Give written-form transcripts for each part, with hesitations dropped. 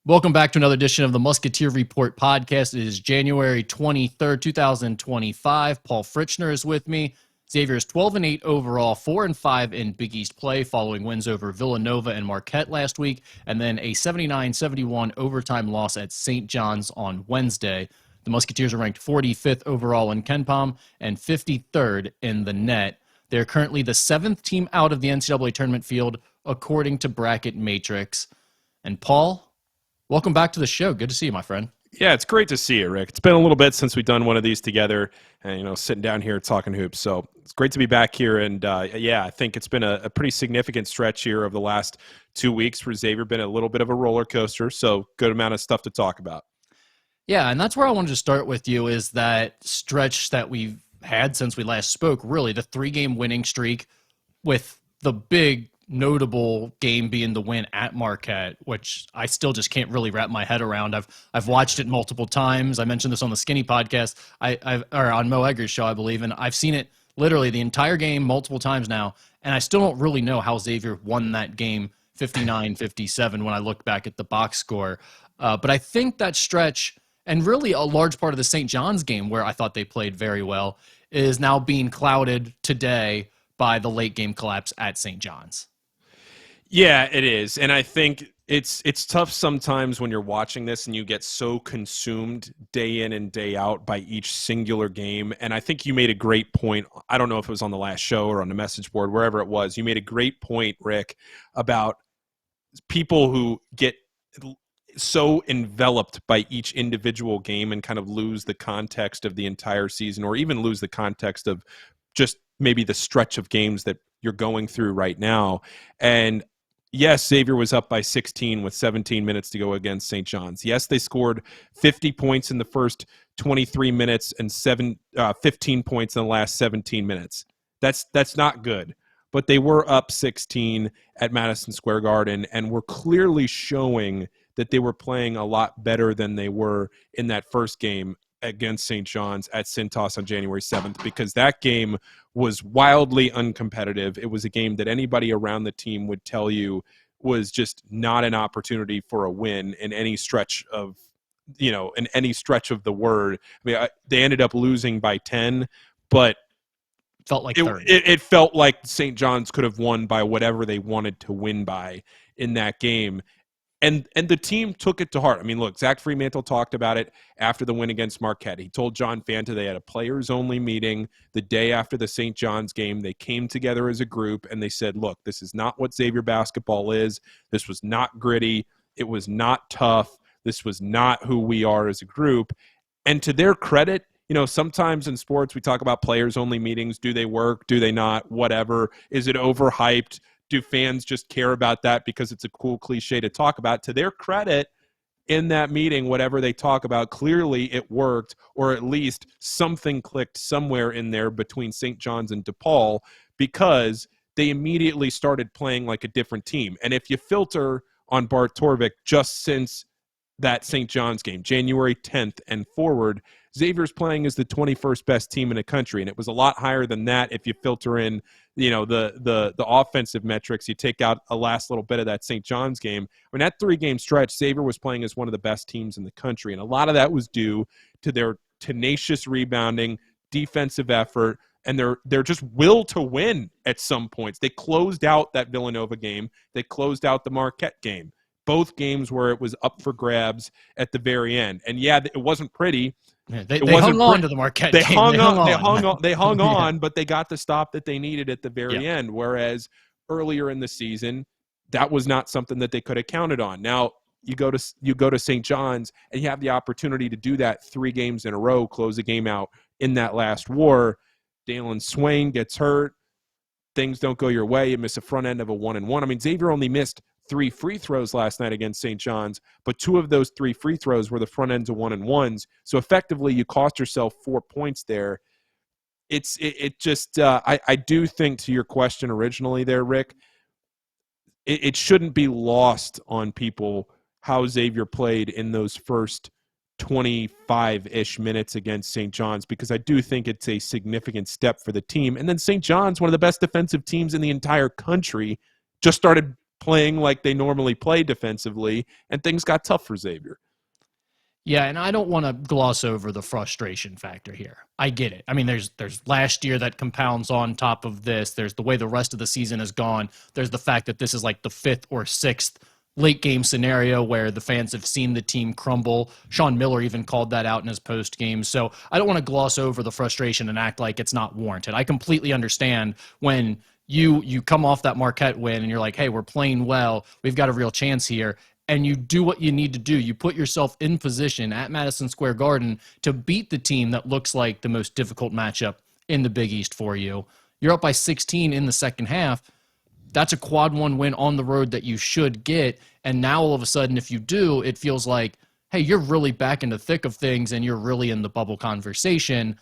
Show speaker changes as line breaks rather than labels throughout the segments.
Welcome back to another edition of the Musketeer Report Podcast. It is January 23rd, 2025. Paul Fritschner is with me. Xavier is 12-8 overall, 4-5 in Big East play following wins over Villanova and Marquette last week, and then a 79-71 overtime loss at St. John's on Wednesday. The Musketeers are ranked 45th overall in KenPom and 53rd in the net. They're currently the 7th team out of the NCAA tournament field, according to Bracket Matrix. And Paul, welcome back to the show. Good to see you, my friend.
Yeah, it's great to see you, Rick. It's been a little bit since we've done one of these together and, sitting down here talking hoops. So it's great to be back here. And, I think it's been a pretty significant stretch here of the last 2 weeks for Xavier. Been a little bit of a roller coaster, so good amount of stuff to talk about.
Yeah, and that's where I wanted to start with you is that stretch that we've had since we last spoke, really, the 3-game winning streak with the big notable game being the win at Marquette, which I still just can't really wrap my head around. I've watched it multiple times. I mentioned this on the Skinny podcast, or on Mo Egger's show, I believe, and I've seen it literally the entire game multiple times now, and I still don't really know how Xavier won that game 59-57 when I look back at the box score. But I think that stretch, and really a large part of the St. John's game where I thought they played very well, is now being clouded today by the late game collapse at St. John's.
Yeah, it is. And I think it's tough sometimes when you're watching this and you get so consumed day in and day out by each singular game. And I think you made a great point. I don't know if it was on the last show or on the message board, wherever it was. You made a great point, Rick, about people who get so enveloped by each individual game and kind of lose the context of the entire season, or even lose the context of just maybe the stretch of games that you're going through right now. And yes, Xavier was up by 16 with 17 minutes to go against St. John's. Yes, they scored 50 points in the first 23 minutes and 15 points in the last 17 minutes. That's not good. But they were up 16 at Madison Square Garden and were clearly showing that they were playing a lot better than they were in that first game against St. John's at Cintas on January 7th, because that game was wildly uncompetitive. It was a game that anybody around the team would tell you was just not an opportunity for a win in any stretch of, in any stretch of the word. I mean, they ended up losing by 10, but
felt like 30.
It felt like St. John's could have won by whatever they wanted to win by in that game. And the team took it to heart. I mean, look, Zach Fremantle talked about it after the win against Marquette. He told John Fanta they had a players-only meeting the day after the St. John's game. They came together as a group, and they said, look, this is not what Xavier basketball is. This was not gritty. It was not tough. This was not who we are as a group. And to their credit, sometimes in sports we talk about players-only meetings. Do they work? Do they not? Whatever. Is it overhyped? Do fans just care about that because it's a cool cliche to talk about? To their credit, in that meeting, whatever they talk about, clearly it worked, or at least something clicked somewhere in there between St. John's and DePaul, because they immediately started playing like a different team. And if you filter on Bart Torvik just since that St. John's game, January 10th and forward, Xavier's playing as the 21st best team in the country, and it was a lot higher than that if you filter in, the offensive metrics. You take out a last little bit of that St. John's game. I mean, that 3-game stretch, Xavier was playing as one of the best teams in the country, and a lot of that was due to their tenacious rebounding, defensive effort, and their just will to win at some points. They closed out that Villanova game. They closed out the Marquette game. Both games where it was up for grabs at the very end. And yeah, it wasn't pretty.
Yeah, they hung on to the Marquette game.
They hung on, but they got the stop that they needed at the very end. Whereas earlier in the season, that was not something that they could have counted on. Now you go to St. John's and you have the opportunity to do that 3 games in a row, close the game out in that last war. Dalen Swain gets hurt. Things don't go your way. You miss a front end of a 1-and-1. I mean, Xavier only missed 3 free throws last night against St. John's, but 2 of those 3 free throws were the front ends of 1-and-1s. So effectively, you cost yourself 4 points there. I do think, to your question originally there, Rick, it shouldn't be lost on people how Xavier played in those first 25-ish minutes against St. John's, because I do think it's a significant step for the team. And then St. John's, one of the best defensive teams in the entire country, just started playing like they normally play defensively, and things got tough for Xavier.
Yeah, and I don't want to gloss over the frustration factor here. I get it. I mean, there's last year that compounds on top of this. There's the way the rest of the season has gone. There's the fact that this is like the 5th or 6th late game scenario where the fans have seen the team crumble. Sean Miller even called that out in his post game. So I don't want to gloss over the frustration and act like it's not warranted. I completely understand when you come off that Marquette win and you're like, hey, we're playing well. We've got a real chance here. And you do what you need to do. You put yourself in position at Madison Square Garden to beat the team that looks like the most difficult matchup in the Big East for you. You're up by 16 in the second half. That's a quad 1 win on the road that you should get. And now all of a sudden, if you do, it feels like, hey, you're really back in the thick of things and you're really in the bubble conversation.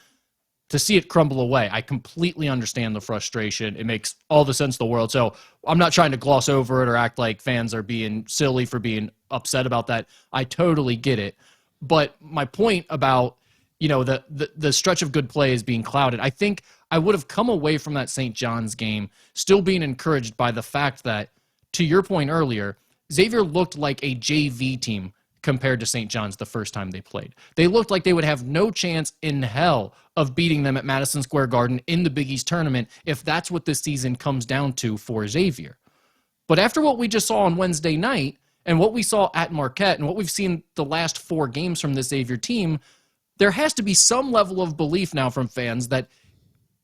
To see it crumble away, I completely understand the frustration. It makes all the sense in the world. So I'm not trying to gloss over it or act like fans are being silly for being upset about that. I totally get it. But my point about, the stretch of good play is being clouded, I think I would have come away from that St. John's game still being encouraged by the fact that, to your point earlier, Xavier looked like a JV team compared to St. John's the first time they played. They looked like they would have no chance in hell of beating them at Madison Square Garden in the Big East tournament if that's what this season comes down to for Xavier. But after what we just saw on Wednesday night and what we saw at Marquette and what we've seen the last 4 games from this Xavier team, there has to be some level of belief now from fans that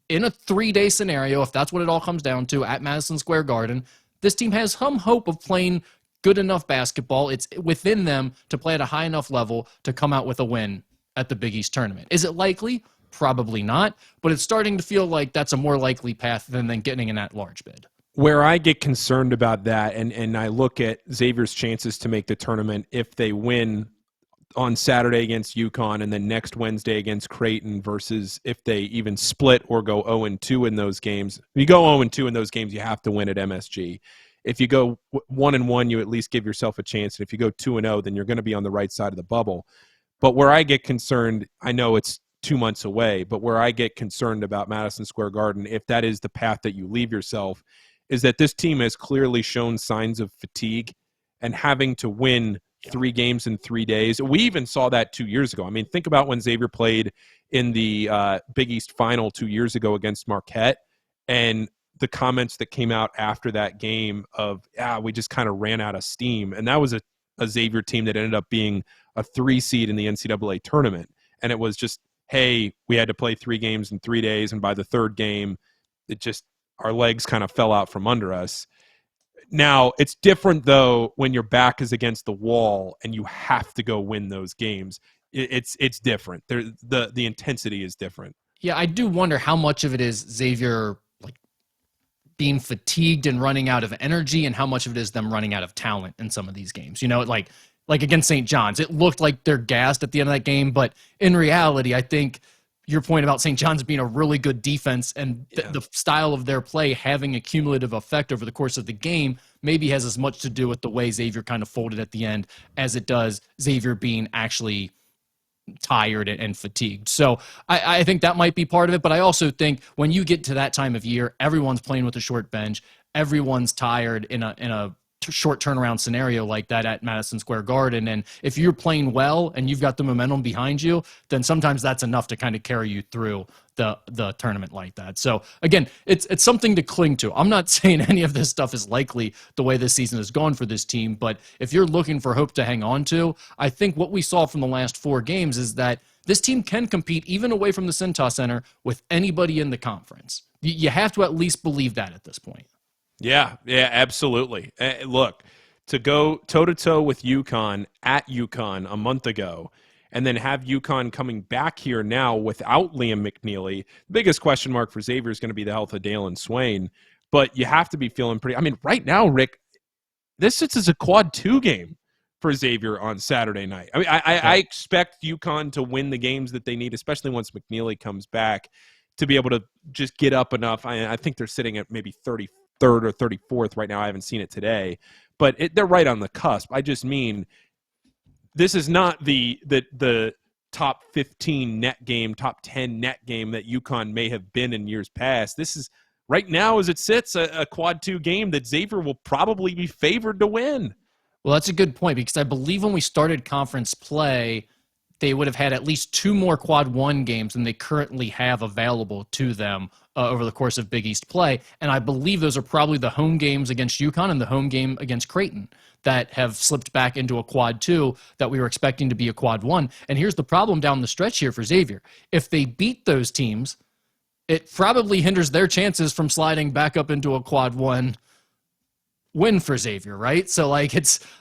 in a 3-day scenario, if that's what it all comes down to at Madison Square Garden, this team has some hope of playing good enough basketball. It's within them to play at a high enough level to come out with a win at the Big East tournament. Is it likely? Probably not, but it's starting to feel like that's a more likely path than getting an at-large bid.
Where I get concerned about that, and I look at Xavier's chances to make the tournament if they win on Saturday against Yukon and then next Wednesday against Creighton versus if they even split or go 0-2 in those games. If you go 0-2 in those games, you have to win at MSG. If you go 1-1, you at least give yourself a chance. And if you go 2-0, then you're going to be on the right side of the bubble. But where I get concerned, I know it's 2 months away, but where I get concerned about Madison Square Garden, if that is the path that you leave yourself, is that this team has clearly shown signs of fatigue and having to win 3 games in 3 days. We even saw that 2 years ago. I mean, think about when Xavier played in the Big East final 2 years ago against Marquette, and the comments that came out after that game of, we just kind of ran out of steam. And that was a Xavier team that ended up being a 3 seed in the NCAA tournament. And it was just, hey, we had to play 3 games in 3 days. And by the 3rd game, our legs kind of fell out from under us. Now, it's different, though, when your back is against the wall and you have to go win those games. It's different. The intensity is different. Yeah,
I do wonder how much of it is Xavier being fatigued and running out of energy and how much of it is them running out of talent in some of these games. Like against St. John's, it looked like they're gassed at the end of that game, but in reality, I think your point about St. John's being a really good defense and the style of their play having a cumulative effect over the course of the game maybe has as much to do with the way Xavier kind of folded at the end as it does Xavier being actually tired and fatigued. So I think that might be part of it, but I also think when you get to that time of year, everyone's playing with a short bench, everyone's tired in a short turnaround scenario like that at Madison Square Garden. And if you're playing well and you've got the momentum behind you, then sometimes that's enough to kind of carry you through the tournament like that. So again, it's something to cling to. I'm not saying any of this stuff is likely the way this season has gone for this team, but if you're looking for hope to hang on to, I think what we saw from the last 4 games is that this team can compete even away from the Cintas Center with anybody in the conference. You have to at least believe that at this point.
Yeah, absolutely. Look, to go toe-to-toe with Yukon at Yukon a month ago and then have Yukon coming back here now without Liam McNeely, the biggest question mark for Xavier is going to be the health of Dalen Swain. But you have to be feeling pretty – I mean, right now, Rick, this sits as a quad 2 game for Xavier on Saturday night. I mean, I expect Yukon to win the games that they need, especially once McNeely comes back, to be able to just get up enough. I think they're sitting at maybe 33rd or 34th right now. I haven't seen it today, but they're right on the cusp. I just mean this is not the top 15 net game, top 10 net game that Yukon may have been in years past. This is right now, as it sits, a quad 2 game that Xavier will probably be favored to win.
Well, that's a good point, because I believe when we started conference play, they would have had at least 2 more quad 1 games than they currently have available to them over the course of Big East play. And I believe those are probably the home games against Yukon and the home game against Creighton that have slipped back into a quad 2 that we were expecting to be a quad 1. And here's the problem down the stretch here for Xavier. If they beat those teams, it probably hinders their chances from sliding back up into a quad 1 win for Xavier, right? So, like,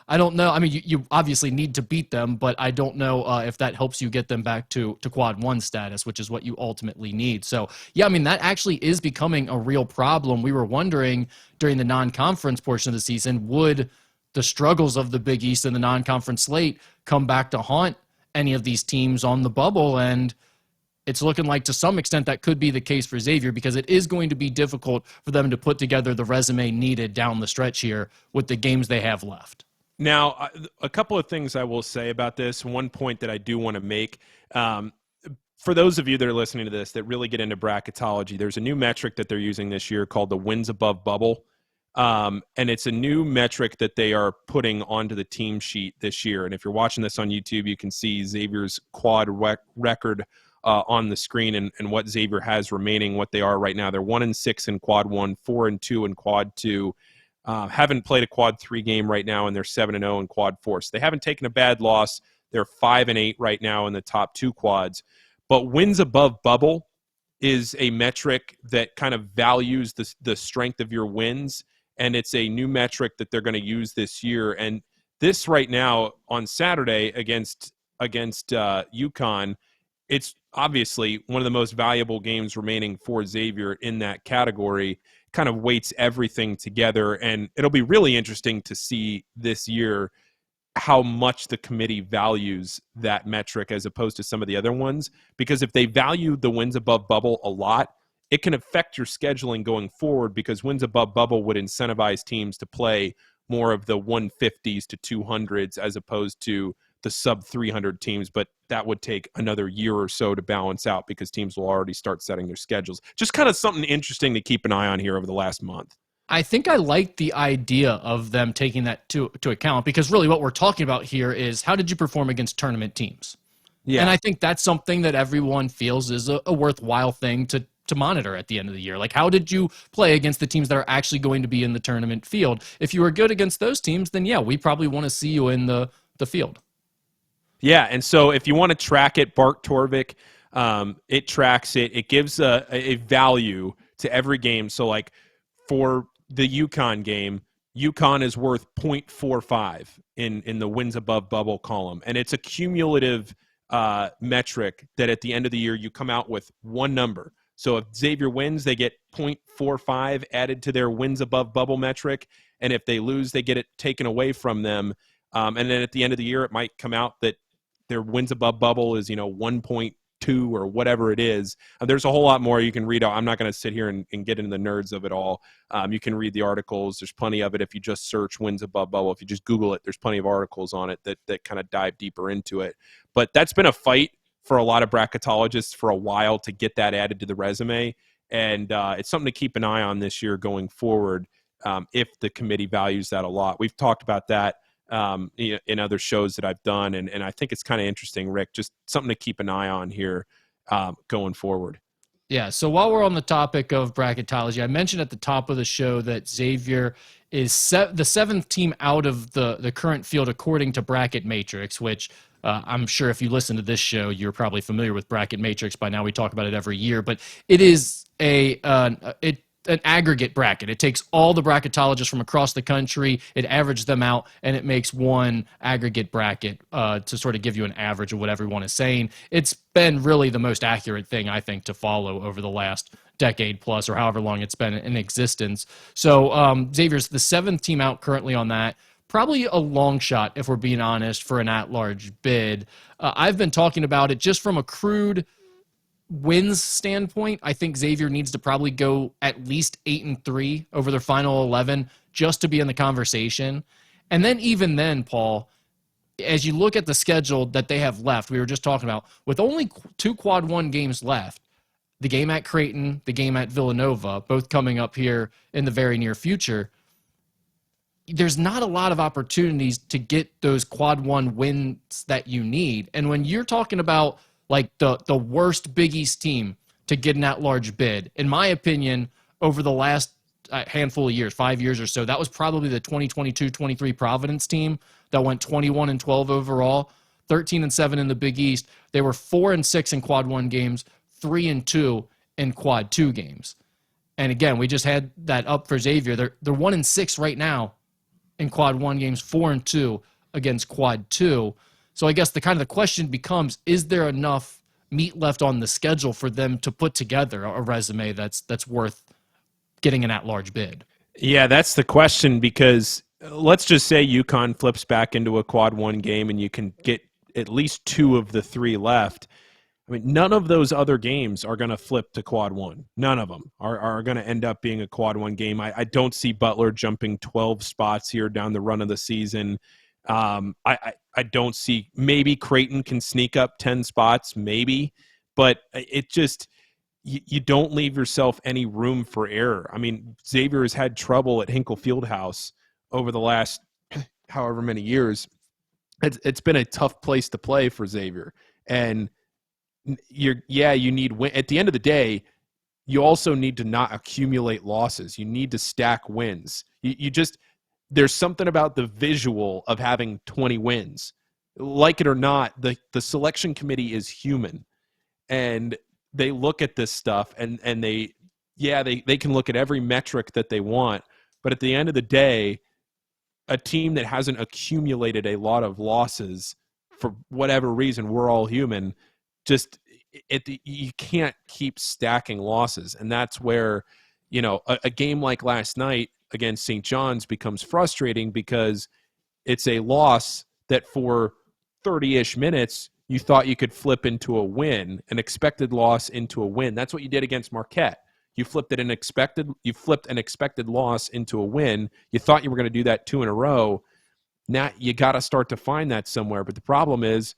I don't know. I mean, you obviously need to beat them, but I don't know if that helps you get them back to quad 1 status, which is what you ultimately need. So, yeah, I mean, that actually is becoming a real problem. We were wondering during the non-conference portion of the season, would the struggles of the Big East and the non-conference slate come back to haunt any of these teams on the bubble? And it's looking like to some extent that could be the case for Xavier, because it is going to be difficult for them to put together the resume needed down the stretch here with the games they have left.
Now, a couple of things I will say about this. One point that I do want to make, for those of you that are listening to this that really get into bracketology, there's a new metric that they're using this year called the wins above bubble. And it's a new metric that they are putting onto the team sheet this year. And if you're watching this on YouTube, you can see Xavier's quad record on the screen and what Xavier has remaining, what they are right now. They're 1-6 in quad 1, 4-2 in quad 2. Haven't played a quad 3 game right now, and they're 7-0 in quad 4. So they haven't taken a bad loss. They're 5-8 right now in the top 2 quads. But wins above bubble is a metric that kind of values the strength of your wins, and it's a new metric that they're going to use this year. And this right now on Saturday against Yukon, it's obviously one of the most valuable games remaining for Xavier in that category. Kind of weights everything together, and it'll be really interesting to see this year how much the committee values that metric as opposed to some of the other ones, because if they value the wins above bubble a lot, it can affect your scheduling going forward, because wins above bubble would incentivize teams to play more of the 150s to 200s as opposed to the sub 300 teams, but that would take another year or so to balance out because teams will already start setting their schedules. Just kind of something interesting to keep an eye on here over the last month.
I think I like the idea of them taking that to account, because really what we're talking about here is how did you perform against tournament teams? Yeah. And I think that's something that everyone feels is a worthwhile thing to monitor at the end of the year. Like, how did you play against the teams that are actually going to be in the tournament field? If you were good against those teams, then yeah, we probably want to see you in the field.
Yeah, and so if you want to track it, Bart Torvik, it tracks it. It gives a value to every game. So, like, for the Yukon game, Yukon is worth 0.45 in the wins above bubble column. And it's a cumulative metric that at the end of the year, you come out with one number. So if Xavier wins, they get 0.45 added to their wins above bubble metric. And if they lose, they get it taken away from them. And then at the end of the year, it might come out that their wins above bubble is, 1.2 or whatever it is. There's a whole lot more you can read. I'm not going to sit here and get into the nerds of it all. You can read the articles. There's plenty of it if you just search wins above bubble. If you just Google it, there's plenty of articles on it that kind of dive deeper into it. But that's been a fight for a lot of bracketologists for a while to get that added to the resume. And it's something to keep an eye on this year going forward if the committee values that a lot. We've talked about that in other shows that I've done. And I think it's kind of interesting, Rick, just something to keep an eye on here going forward.
Yeah, so while we're on the topic of bracketology, I mentioned at the top of the show that Xavier is the 7th team out of the current field according to Bracket Matrix, which I'm sure if you listen to this show, you're probably familiar with Bracket Matrix by now. We talk about it every year, but it is an aggregate bracket. It takes all the bracketologists from across the country, it averages them out, and it makes one aggregate bracket to sort of give you an average of what everyone is saying. It's been really the most accurate thing, I think, to follow over the last decade plus or however long it's been in existence. So Xavier's the 7th team out currently on that. Probably a long shot, if we're being honest, for an at-large bid. I've been talking about it just from a crude wins standpoint. I think Xavier needs to probably go at least 8-3 over their final 11 just to be in the conversation. And then even then, Paul, as you look at the schedule that they have left, we were just talking about, with only 2 quad 1 games left, the game at Creighton, the game at Villanova, both coming up here in the very near future, there's not a lot of opportunities to get those quad one wins that you need. And when you're talking about like the worst Big East team to get an at-large bid, in my opinion, over the last handful of years, 5 years or so, that was probably the 2022-23 Providence team that went 21-12 overall, 13-7 in the Big East. They were 4-6 in quad one games, 3-2 in quad two games. And again, we just had that up for Xavier. They're 1-6 right now in quad one games, 4-2 against quad two. So I guess the question becomes, is there enough meat left on the schedule for them to put together a resume that's worth getting an at-large bid?
Yeah, that's the question, because let's just say Yukon flips back into a quad one game and you can get at least 2 of the 3 left. I mean, none of those other games are going to flip to quad one. None of them are going to end up being a quad one game. I don't see Butler jumping 12 spots here down the run of the season. I don't see, maybe Creighton can sneak up 10 spots, maybe, but it just, you don't leave yourself any room for error. I mean, Xavier has had trouble at Hinkle Fieldhouse over the last however many years. It's been a tough place to play for Xavier. And you need win. At the end of the day, you also need to not accumulate losses. You need to stack wins. You just, there's something about the visual of having 20 wins. Like it or not, the selection committee is human, and they look at this stuff and they can look at every metric that they want, but at the end of the day, a team that hasn't accumulated a lot of losses for whatever reason, we're all human, just you can't keep stacking losses. And that's where, a game like last night against St. John's becomes frustrating, because it's a loss that for 30-ish minutes you thought you could flip into a win, an expected loss into a win. That's what you did against Marquette. You flipped an expected loss into a win. You thought you were going to do that 2 in a row. Now you got to start to find that somewhere. But the problem is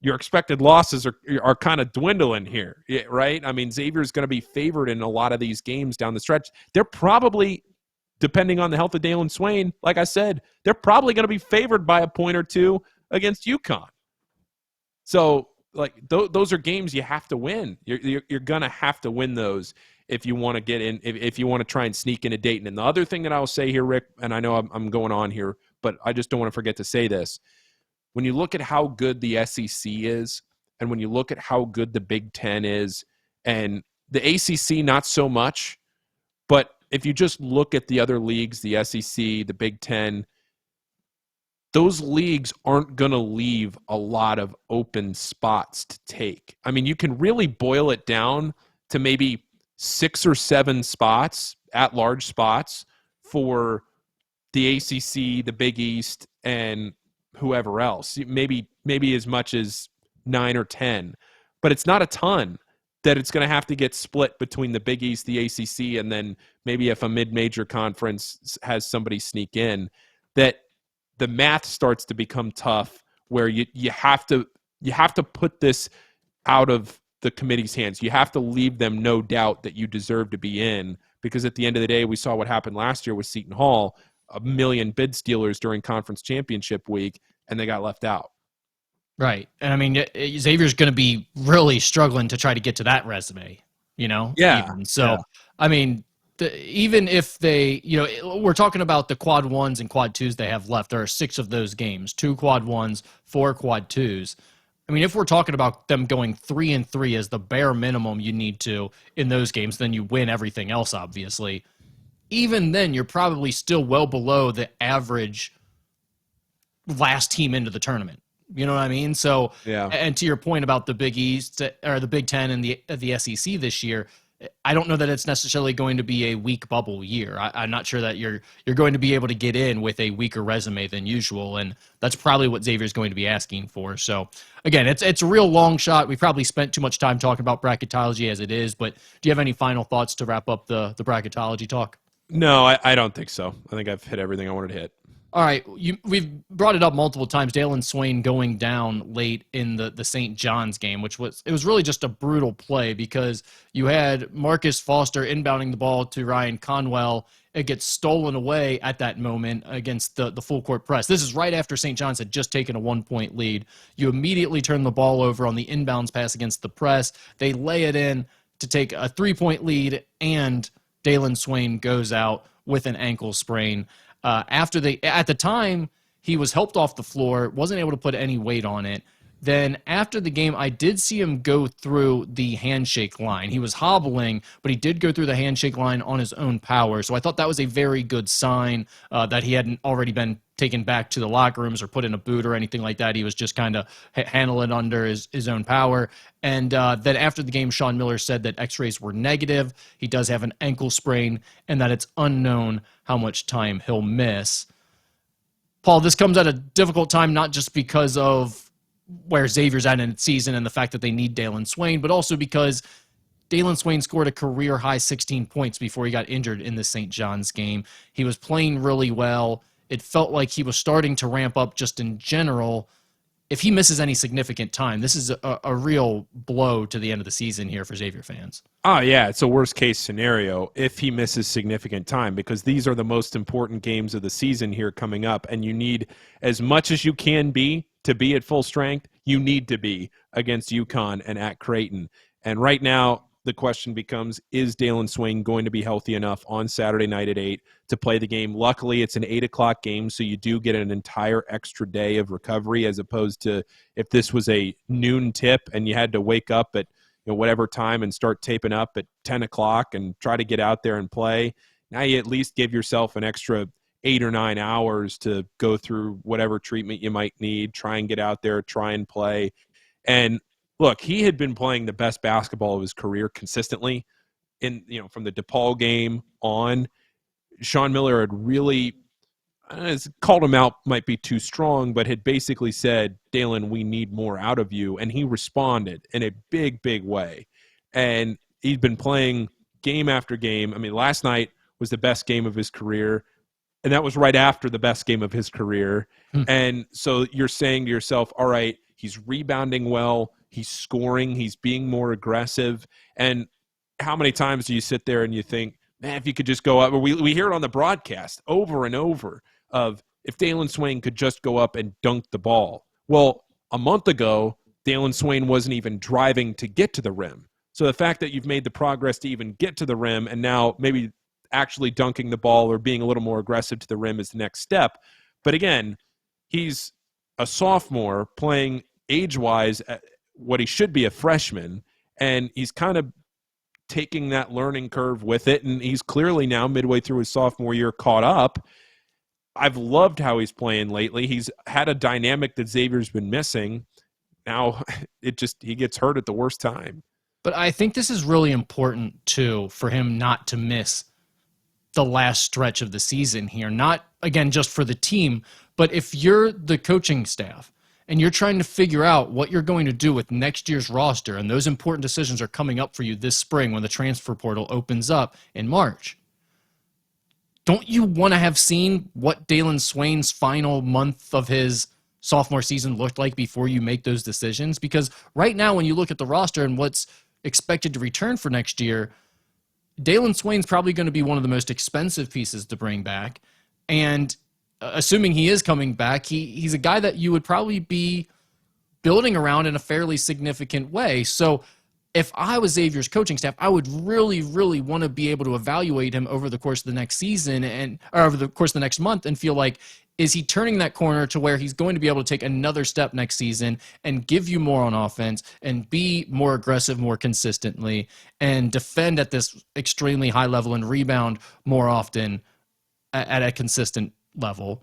your expected losses are kind of dwindling here, right? I mean, Xavier's going to be favored in a lot of these games down the stretch. They're probably, depending on the health of Dalen Swain, like I said, they're probably going to be favored by a point or 2 against Yukon. So, those are games you have to win. You're going to have to win those if you want to get in, if you want to try and sneak into Dayton. And the other thing that I'll say here, Rick, and I know I'm going on here, but I just don't want to forget to say this. When you look at how good the SEC is, and when you look at how good the Big Ten is, and the ACC not so much, but if you just look at the other leagues, the SEC, the Big Ten, those leagues aren't going to leave a lot of open spots to take. I mean, you can really boil it down to maybe 6 or 7 spots, at-large spots, for the ACC, the Big East, and whoever else. Maybe as much as 9 or 10. But it's not a ton that it's going to have to get split between the Big East, the ACC, and then maybe if a mid-major conference has somebody sneak in, that the math starts to become tough, where you have to put this out of the committee's hands. You have to leave them no doubt that you deserve to be in, because at the end of the day, we saw what happened last year with Seton Hall, 1 million bid stealers during conference championship week, and they got left out.
Right. And I mean, Xavier's going to be really struggling to try to get to that resume,
Yeah.
So, I mean, even if they, we're talking about the quad ones and quad twos they have left. There are 6 of those games, 2 quad ones, 4 quad twos. I mean, if we're talking about them going 3-3 as the bare minimum you need to in those games, then you win everything else, obviously. Even then, you're probably still well below the average last team into the tournament. You know what I mean? So,
yeah.
And to your point about the Big East or the Big Ten and the SEC this year, I don't know that it's necessarily going to be a weak bubble year. I'm not sure that you're going to be able to get in with a weaker resume than usual, and that's probably what Xavier's going to be asking for. So, again, it's a real long shot. We probably spent too much time talking about bracketology as it is, but do you have any final thoughts to wrap up the bracketology talk?
No, I don't think so. I think I've hit everything I wanted to hit.
All right, we've brought it up multiple times. Dalen Swain going down late in the St. John's game, which was really just a brutal play because you had Marcus Foster inbounding the ball to Ryan Conwell. It gets stolen away at that moment against the full court press. This is right after St. John's had just taken a 1-point lead. You immediately turn the ball over on the inbounds pass against the press. They lay it in to take a 3-point lead, and Dailyn Swain goes out with an ankle sprain. At the time, he was helped off the floor, wasn't able to put any weight on it. Then after the game, I did see him go through the handshake line. He was hobbling, but he did go through the handshake line on his own power. So I thought that was a very good sign that he hadn't already been taken back to the locker rooms or put in a boot or anything like that. He was just kind of handling it under his own power. And then after the game, Sean Miller said that x-rays were negative. He does have an ankle sprain and that it's unknown how much time he'll miss. Paul, this comes at a difficult time, not just because of where Xavier's at in its season and the fact that they need Dailyn Swain, but also because Dalen Swain scored a career-high 16 points before he got injured in the St. John's game. He was playing really well. It felt like he was starting to ramp up just in general. If he misses any significant time, this is a real blow to the end of the season here for Xavier fans.
Oh, yeah, it's a worst-case scenario if he misses significant time because these are the most important games of the season here coming up, and you need as much as you can be to be at full strength, you need to be against Yukon and at Creighton. And right now, the question becomes, is Dalen Swain going to be healthy enough on Saturday night at 8 to play the game? Luckily, it's an 8 o'clock game, so you do get an entire extra day of recovery as opposed to if this was a noon tip and you had to wake up at whatever time and start taping up at 10 o'clock and try to get out there and play. Now you at least give yourself an extra 8 or 9 hours to go through whatever treatment you might need, try and get out there, try and play. And look, he had been playing the best basketball of his career consistently from the DePaul game on. Sean Miller had really called him out, might be too strong, but had basically said, Dalen, we need more out of you. And he responded in a big, big way. And he'd been playing game after game. I mean, last night was the best game of his career. And that was right after the best game of his career. And so you're saying to yourself, all right, he's rebounding well, he's scoring, he's being more aggressive. And how many times do you sit there and you think, man, if you could just go up, or we hear it on the broadcast over and over of if Dalen Swain could just go up and dunk the ball. Well, a month ago, Dalen Swain wasn't even driving to get to the rim. So the fact that you've made the progress to even get to the rim and now maybe actually dunking the ball or being a little more aggressive to the rim is the next step. But again, he's a sophomore playing age-wise at what he should be a freshman, and he's kind of taking that learning curve with it, and he's clearly now midway through his sophomore year caught up. I've loved how he's playing lately. He's had a dynamic that Xavier's been missing. Now he gets hurt at the worst time.
But I think this is really important, too, for him not to miss the last stretch of the season here. Not, again, just for the team, but if you're the coaching staff and you're trying to figure out what you're going to do with next year's roster, and those important decisions are coming up for you this spring when the transfer portal opens up in March, don't you want to have seen what Dalen Swain's final month of his sophomore season looked like before you make those decisions? Because right now, when you look at the roster and what's expected to return for next year, Dalen Swain's probably going to be one of the most expensive pieces to bring back. And assuming he is coming back, he's a guy that you would probably be building around in a fairly significant way. So if I was Xavier's coaching staff, I would really, really want to be able to evaluate him over the course of the next season or over the course of the next month and feel like, is he turning that corner to where he's going to be able to take another step next season and give you more on offense and be more aggressive more consistently and defend at this extremely high level and rebound more often at a consistent level?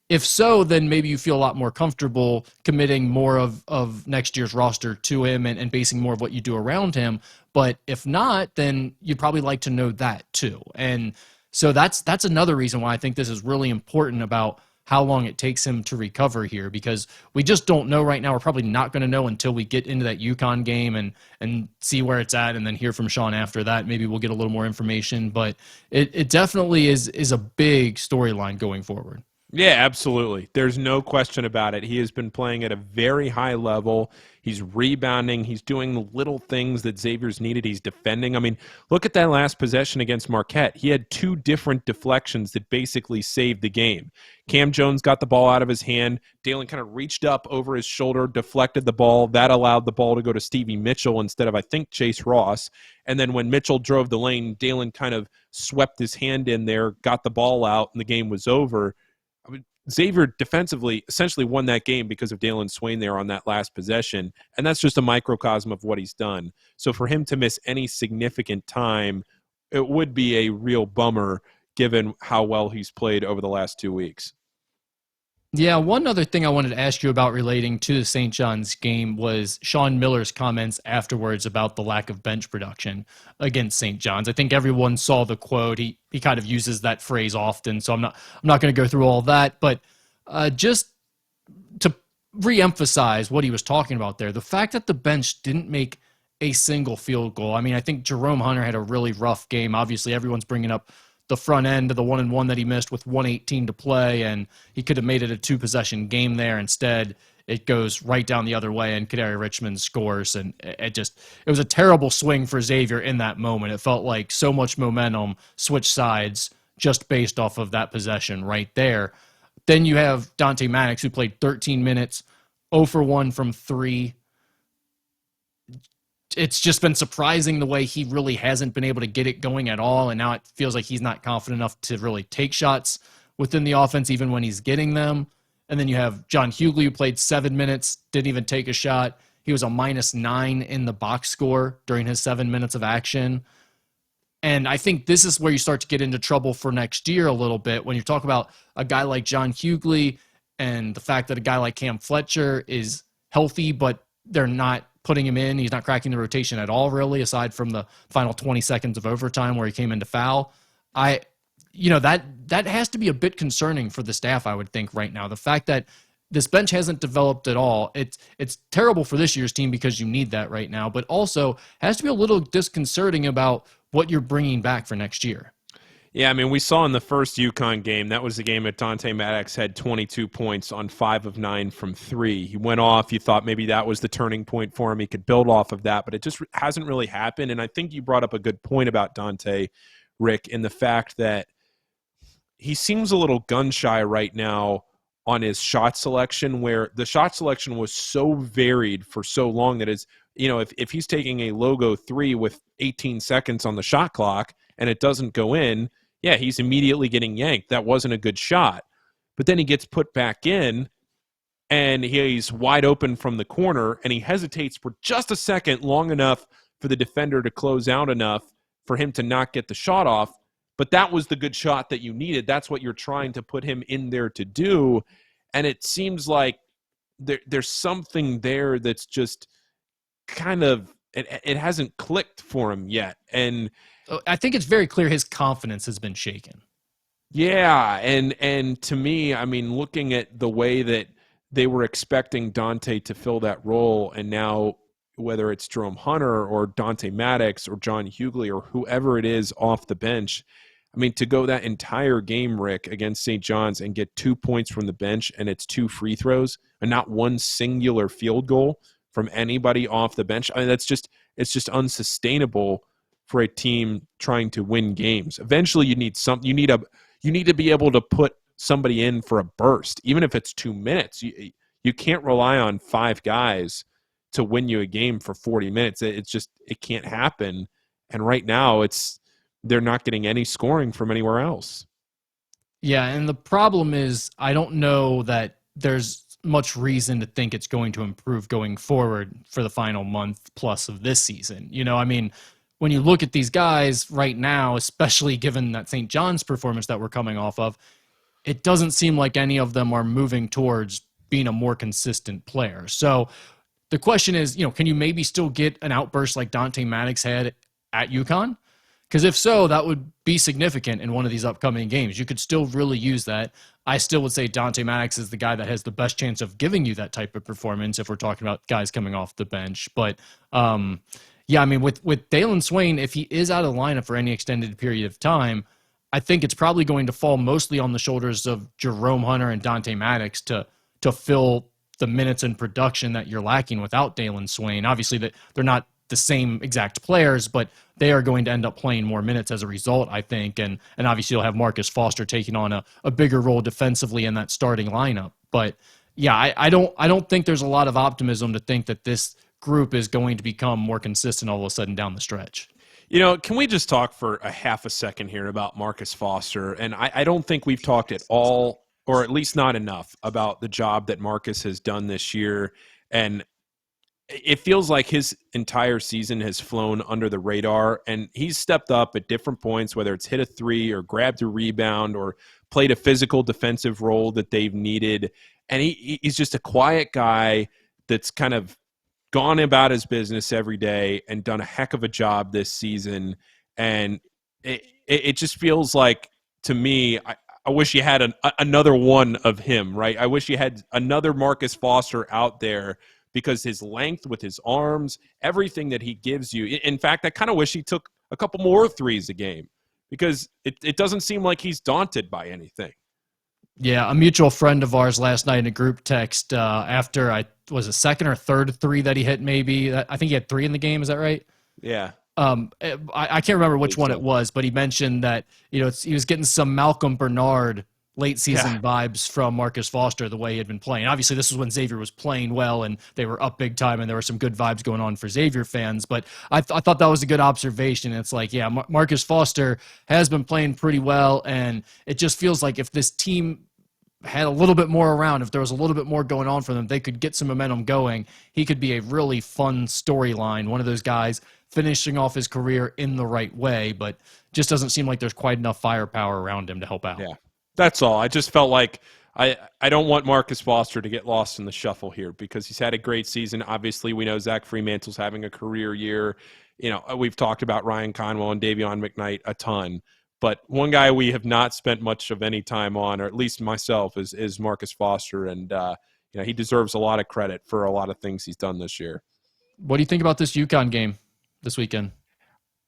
If so, then maybe you feel a lot more comfortable committing more of next year's roster to him and basing more of what you do around him. But if not, then you'd probably like to know that too. And so that's another reason why I think this is really important about how long it takes him to recover here, because we just don't know right now. We're probably not going to know until we get into that Yukon game and see where it's at and then hear from Sean after that. Maybe we'll get a little more information, but it definitely is a big storyline going forward.
Yeah, absolutely. There's no question about it. He has been playing at a very high level. He's rebounding. He's doing the little things that Xavier's needed. He's defending. I mean, look at that last possession against Marquette. He had two different deflections that basically saved the game. Cam Jones got the ball out of his hand. Dailyn kind of reached up over his shoulder, deflected the ball. That allowed the ball to go to Stevie Mitchell instead of, I think, Chase Ross. And then when Mitchell drove the lane, Dailyn kind of swept his hand in there, got the ball out, and the game was over. Xavier defensively essentially won that game because of Dalen Swain there on that last possession, and that's just a microcosm of what he's done. So for him to miss any significant time, it would be a real bummer given how well he's played over the last 2 weeks.
Yeah, one other thing I wanted to ask you about relating to the St. John's game was Sean Miller's comments afterwards about the lack of bench production against St. John's. I think everyone saw the quote. He kind of uses that phrase often, so I'm not going to go through all that, but just to reemphasize what he was talking about there, the fact that the bench didn't make a single field goal. I mean, I think Jerome Hunter had a really rough game. Obviously, everyone's bringing up the front end of the 1-and-1 that he missed with 1:18 to play, and he could have made it a 2-possession game there. Instead, it goes right down the other way, and Kadary Richmond scores, and it was a terrible swing for Xavier in that moment. It felt like so much momentum switched sides just based off of that possession right there. Then you have Dante Maddox, who played 13 minutes, 0 for 1 from 3. It's just been surprising the way he really hasn't been able to get it going at all. And now it feels like he's not confident enough to really take shots within the offense, even when he's getting them. And then you have John Hughley, who played 7 minutes, didn't even take a shot. He was a -9 in the box score during his 7 minutes of action. And I think this is where you start to get into trouble for next year a little bit when you talk about a guy like John Hughley and the fact that a guy like Cam Fletcher is healthy, but they're not putting him in. He's not cracking the rotation at all, really, aside from the final 20 seconds of overtime where he came in to foul. That has to be a bit concerning for the staff, I would think, right now. The fact that this bench hasn't developed at all, it's terrible for this year's team because you need that right now, but also has to be a little disconcerting about what you're bringing back for next year.
Yeah, I mean, we saw in the first Yukon game, that was the game that Dante Maddox had 22 points on 5 of 9 from 3. He went off. You thought maybe that was the turning point for him. He could build off of that, but it just hasn't really happened. And I think you brought up a good point about Dante, Rick, in the fact that he seems a little gun-shy right now on his shot selection, where the shot selection was so varied for so long that if he's taking a logo 3 with 18 seconds on the shot clock and it doesn't go in, yeah, he's immediately getting yanked. That wasn't a good shot. But then he gets put back in, and he's wide open from the corner, and he hesitates for just a second, long enough for the defender to close out enough for him to not get the shot off. But that was the good shot that you needed. That's what you're trying to put him in there to do. And it seems like there's something there that's just kind of it hasn't clicked for him yet. And
I think it's very clear his confidence has been shaken.
Yeah, and to me, I mean, looking at the way that they were expecting Dante to fill that role, and now whether it's Jerome Hunter or Dante Maddox or John Hughley or whoever it is off the bench, I mean, to go that entire game, Rick, against St. John's and get 2 points from the bench and it's 2 free throws and not one singular field goal from anybody off the bench, I mean, it's just unsustainable for a team trying to win games. Eventually, you need to be able to put somebody in for a burst, even if it's 2 minutes. You can't rely on 5 guys to win you a game for 40 minutes. It can't happen. And right now, they're not getting any scoring from anywhere else.
Yeah, and the problem is I don't know that there's much reason to think it's going to improve going forward for the final month plus of this season. I mean, when you look at these guys right now, especially given that St. John's performance that we're coming off of, it doesn't seem like any of them are moving towards being a more consistent player. So the question is, can you maybe still get an outburst like Dante Maddox had at Yukon? Because if so, that would be significant in one of these upcoming games. You could still really use that. I still would say Dante Maddox is the guy that has the best chance of giving you that type of performance if we're talking about guys coming off the bench. But yeah, I mean, with Dalen Swain, if he is out of the lineup for any extended period of time, I think it's probably going to fall mostly on the shoulders of Jerome Hunter and Dante Maddox to fill the minutes and production that you're lacking without Dailyn Swain. Obviously, that they're not the same exact players, but they are going to end up playing more minutes as a result, I think. And obviously, you'll have Marcus Foster taking on a bigger role defensively in that starting lineup. But yeah, I don't think there's a lot of optimism to think that this group is going to become more consistent all of a sudden down the stretch.
Can we just talk for a half a second here about Marcus Foster? And I don't think we've talked at all, or at least not enough, about the job that Marcus has done this year. And it feels like his entire season has flown under the radar, and he's stepped up at different points, whether it's hit a three or grabbed a rebound or played a physical defensive role that they've needed. And he's just a quiet guy that's kind of gone about his business every day and done a heck of a job this season. And it just feels like, to me, I wish you had another one of him, right? I wish you had another Marcus Foster out there, because his length with his arms, everything that he gives you. In fact, I kind of wish he took a couple more threes a game, because it doesn't seem like he's daunted by anything.
Yeah, a mutual friend of ours last night in a group text after was a second or third three that he hit, maybe. I think he had three in the game. Is that right?
Yeah.
I can't remember which one it was, but he mentioned that he was getting some Malcolm Bernard late season vibes from Marcus Foster, the way he had been playing. Obviously, this was when Xavier was playing well and they were up big time, and there were some good vibes going on for Xavier fans. But I thought that was a good observation. It's like, yeah, Marcus Foster has been playing pretty well, and it just feels like if this team had a little bit more around, if there was a little bit more going on for them, they could get some momentum going. He could be a really fun storyline, one of those guys finishing off his career in the right way, but just doesn't seem like there's quite enough firepower around him to help out.
Yeah. That's all. I just felt like I don't want Marcus Foster to get lost in the shuffle here, because he's had a great season. Obviously, we know Zach Fremantle's having a career year. We've talked about Ryan Conwell and Davion McKnight a ton, but one guy we have not spent much of any time on, or at least myself, is Marcus Foster, and he deserves a lot of credit for a lot of things he's done this year.
What do you think about this Yukon game this weekend?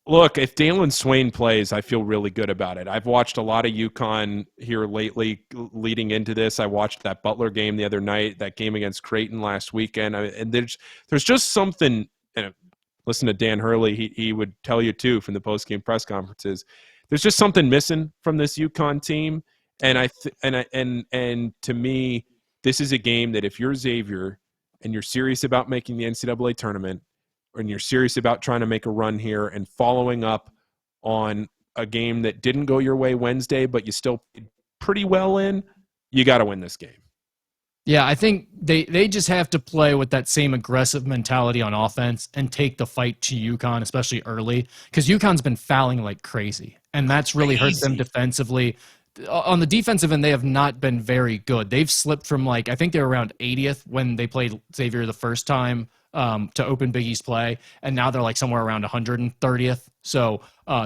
Look, if Dalen Swain plays, I feel really good about it. I've watched a lot of Yukon here lately leading into this. I watched that Butler game the other night, that game against Creighton last weekend. And there's just something, and listen to Dan Hurley, he would tell you too from the post-game press conferences, there's just something missing from this Yukon team. And and to me, this is a game that if you're Xavier and you're serious about making the NCAA tournament, and you're serious about trying to make a run here and following up on a game that didn't go your way Wednesday, but you still played pretty well in, you got to win this game.
Yeah, I think they just have to play with that same aggressive mentality on offense and take the fight to Yukon, especially early, because Yukon's been fouling like crazy, and that's really hurt them defensively. On the defensive end, they have not been very good. They've slipped from, I think they were around 80th when they played Xavier the first time to open Big East play, and now they're somewhere around 130th. So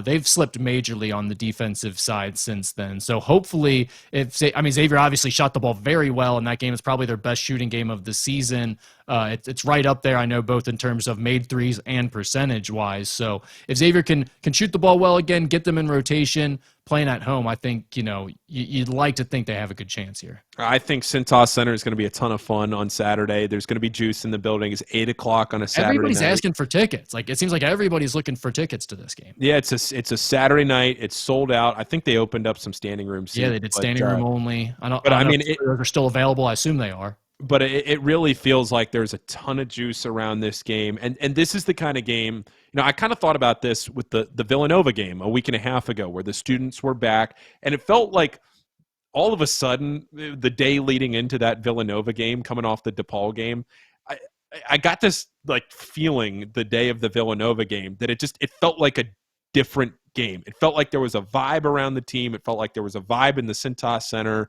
they've slipped majorly on the defensive side since then. So hopefully, Xavier obviously shot the ball very well in that game. It's probably their best shooting game of the season. It's right up there, I know, both in terms of made threes and percentage-wise. So if Xavier can shoot the ball well again, get them in rotation, playing at home, I think, you'd like to think they have a good chance here.
I think Cintas Center is going to be a ton of fun on Saturday. There's going to be juice in the building. It's 8 o'clock on a Saturday
Everybody's
night.
asking for tickets. It seems like everybody's looking for tickets to this game.
Yeah, it's a Saturday night. It's sold out. I think they opened up some standing room seats.
Yeah, they did standing room only. I don't
know
if they're still available. I assume they are.
But it really feels like there's a ton of juice around this game. And this is the kind of game, I kind of thought about this with the Villanova game a week and a half ago, where the students were back, and it felt like all of a sudden, the day leading into that Villanova game, coming off the DePaul game, I got this feeling the day of the Villanova game that it felt like a different game. It felt like there was a vibe around the team. It felt like there was a vibe in the Cintas Center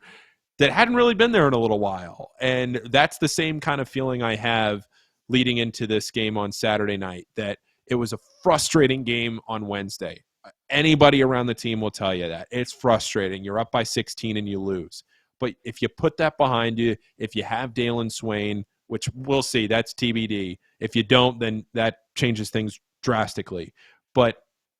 that hadn't really been there in a little while. And that's the same kind of feeling I have leading into this game on Saturday night, that it was a frustrating game on Wednesday. Anybody around the team will tell you that. It's frustrating. You're up by 16 and you lose. But if you put that behind you, if you have Dalen Swain, which we'll see, that's TBD. If you don't, then that changes things drastically. But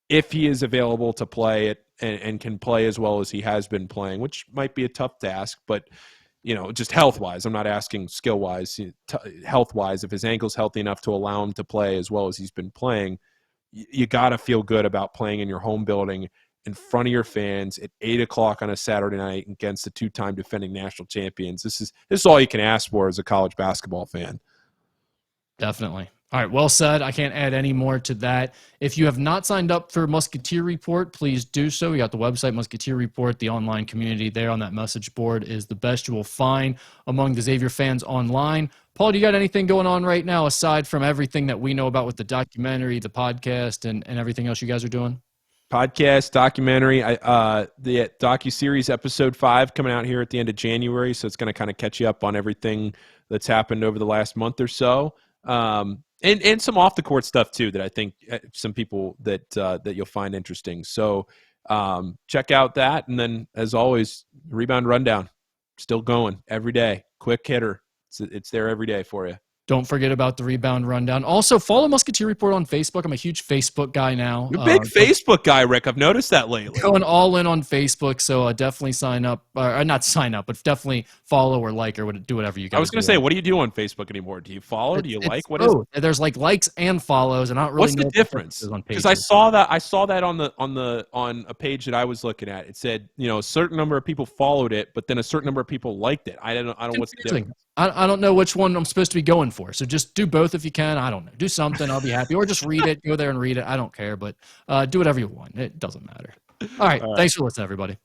if he is available to play it and can play as well as he has been playing, which might be a tough task, but just health-wise, I'm not asking skill-wise, health-wise, if his ankle's healthy enough to allow him to play as well as he's been playing, you got to feel good about playing in your home building in front of your fans at 8:00 on a Saturday night against the two-time defending national champions. This is all you can ask for as a college basketball fan.
Definitely. All right, well said. I can't add any more to that. If you have not signed up for Musketeer Report, please do so. We got the website, Musketeer Report. The online community there on that message board is the best you will find among the Xavier fans online. Paul, do you got anything going on right now aside from everything that we know about with the documentary, the podcast, and everything else you guys are doing?
Podcast, documentary, the docuseries episode 5 coming out here at the end of January, so it's going to kind of catch you up on everything that's happened over the last month or so. And some off the court stuff too that I think some people that you'll find interesting. So check out that, and then as always, Rebound Rundown still going every day. Quick hitter, it's there every day for you.
Don't forget about the Rebound Rundown. Also, follow Musketeer Report on Facebook. I'm a huge Facebook guy now.
You're a big Facebook guy, Rick. I've noticed that lately.
Going all in on Facebook, so definitely sign up. Or not sign up, but definitely follow or like or do whatever you guys do.
I was going to say, what do you do on Facebook anymore? Do you follow? Do you like? What
is it? There's like likes and follows, and I don't really know
what's the difference. Because I saw that on a page that I was looking at. It said, a certain number of people followed it, but then a certain number of people liked it. I don't know what's the difference.
I don't know which one I'm supposed to be going for. So just do both if you can. I don't know. Do something. I'll be happy. Or just read it. Go there and read it. I don't care. But do whatever you want. It doesn't matter. All right. Thanks for listening, everybody.